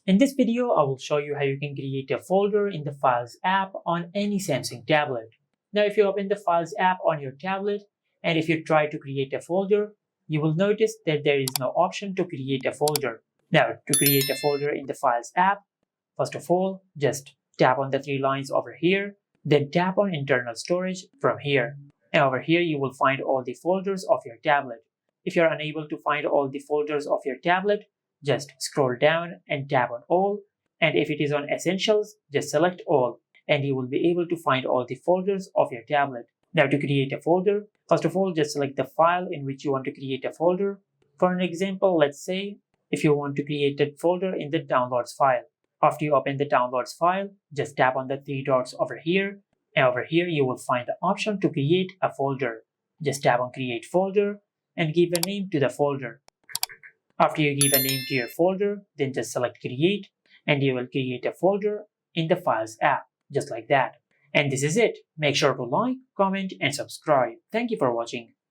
In this video, I will show you how you can create a folder in the Files app on any Samsung tablet. Now, if you open the Files app on your tablet, and if you try to create a folder, you will notice that there is no option to create a folder. Now, to create a folder in the Files app, first of all, just tap on the three lines over here, then tap on Internal Storage from here. And over here, you will find all the folders of your tablet. If you're unable to find all the folders of your tablet, just scroll down and tap on All, and if it is on Essentials, just select All, and you will be able to find all the folders of your tablet. Now, to create a folder, first of all, just select the file in which you want to create a folder. For an example, let's say if you want to create a folder in the Downloads file. After you open the Downloads file, just tap on the three dots over here, and over here you will find the option to create a folder. Just tap on Create Folder and give a name to the folder. After you give a name to your folder, then just select Create, and you will create a folder in the Files app, just like that. And this is it. Make sure to like, comment, and subscribe. Thank you for watching.